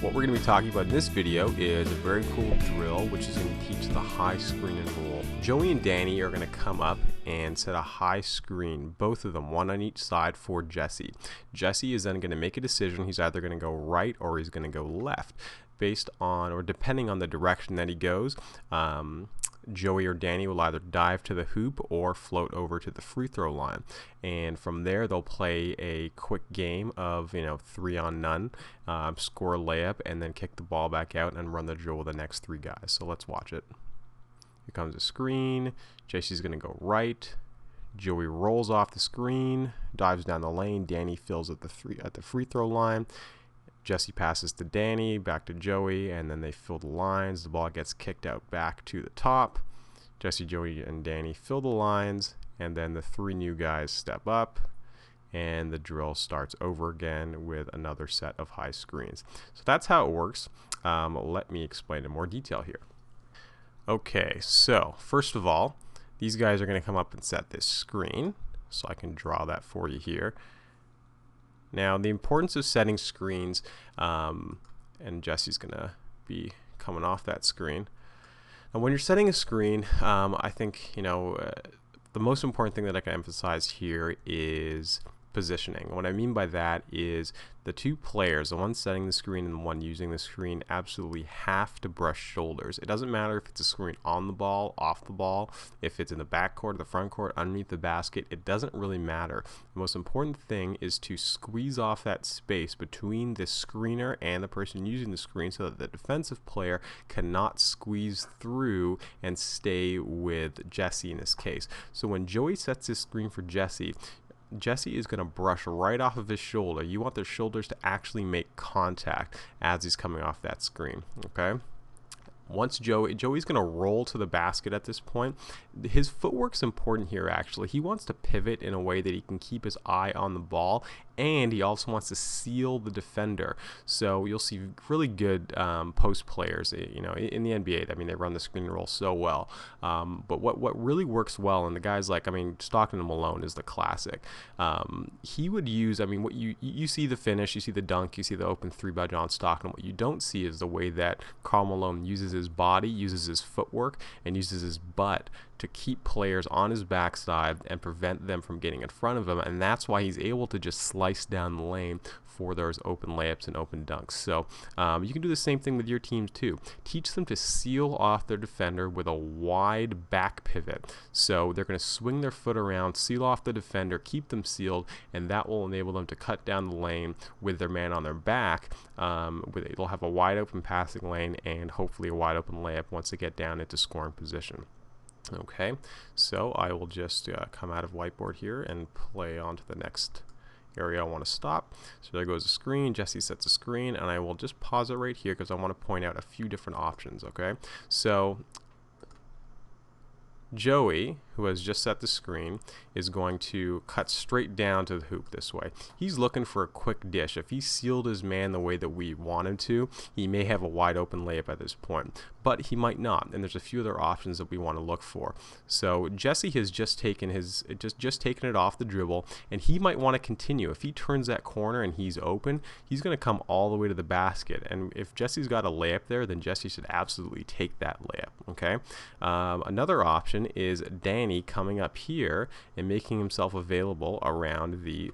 What we're going to be talking about in this video is a very cool drill which is going to teach the high screen and roll. Joey and Danny are going to come up and set a high screen, both of them, one on each side for Jesse. Jesse is then going to make a decision. He's either going to go right or he's going to go left based on or depending on the direction that he goes. Joey or Danny will either dive to the hoop or float over to the free throw line, and from there they'll play a quick game of 3 on none, score a layup, and then kick the ball back out and run the drill with the next 3 guys. So let's watch it. Here comes a screen. Jesse's gonna go right. Joey rolls off the screen, dives down the lane. Danny fills at the free throw line. Jesse passes to Danny, back to Joey, and then they fill the lines. The ball gets kicked out back to the top. Jesse, Joey, and Danny fill the lines, and then the 3 new guys step up, and the drill starts over again with another set of high screens. So that's how it works. Let me explain in more detail here. Okay, so first of all, these guys are going to come up and set this screen, so I can draw that for you here. Now, the importance of setting screens, and Jesse's going to be coming off that screen. And when you're setting a screen, I think, the most important thing that I can emphasize here is positioning. What I mean by that is the 2 players, the one setting the screen and the one using the screen, absolutely have to brush shoulders. It doesn't matter if it's a screen on the ball, off the ball, if it's in the back court, the front court, underneath the basket. It doesn't really matter. The most important thing is to squeeze off that space between the screener and the person using the screen so that the defensive player cannot squeeze through and stay with Jesse in this case. So when Joey sets his screen for Jesse is going to brush right off of his shoulder. You want their shoulders to actually make contact as he's coming off that screen, okay? Once Joey's going to roll to the basket at this point. His footwork's important here, actually. He wants to pivot in a way that he can keep his eye on the ball, and he also wants to seal the defender. So you'll see really good post players, in the NBA. I mean, they run the screen and roll so well. But what really works well, and the guys like, Stockton and Malone is the classic. He would use, what you see the finish, you see the dunk, you see the open 3 by John Stockton. What you don't see is the way that Karl Malone uses his body, uses his footwork, and uses his butt to keep players on his backside and prevent them from getting in front of him, and that's why he's able to just slice down the lane for those open layups and open dunks. So you can do the same thing with your teams too. Teach them to seal off their defender with a wide back pivot. So they're going to swing their foot around, seal off the defender, keep them sealed, and that will enable them to cut down the lane with their man on their back. They'll have a wide open passing lane and hopefully a wide open layup once they get down into scoring position. Okay, so I will just come out of whiteboard here and play on to the next area I want to stop. So there goes the screen. Jesse sets a screen, and I will just pause it right here because I want to point out a few different options. Okay, so Joey, who has just set the screen, is going to cut straight down to the hoop this way. He's looking for a quick dish. If he sealed his man the way that we want him to, he may have a wide open layup at this point, but he might not, and there's a few other options that we want to look for. So Jesse has just taken taken it off the dribble, and he might want to continue. If he turns that corner and he's open, he's going to come all the way to the basket, and if Jesse's got a layup there, then Jesse should absolutely take that layup. Okay, another option is Danny coming up here and making himself available around the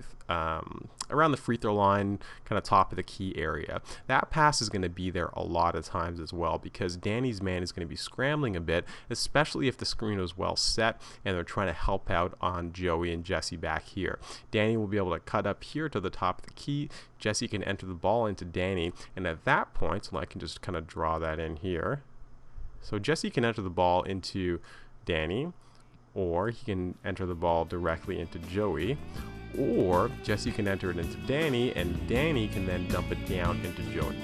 free throw line, kind of top of the key area. That pass is going to be there a lot of times as well because Danny's man is going to be scrambling a bit, especially if the screen was well set and they're trying to help out on Joey and Jesse back here. Danny will be able to cut up here to the top of the key. Jesse can enter the ball into Danny, and at that point, so I can just kind of draw that in here. So Jesse can enter the ball into Danny, or he can enter the ball directly into Joey, or Jesse can enter it into Danny, and Danny can then dump it down into Joey.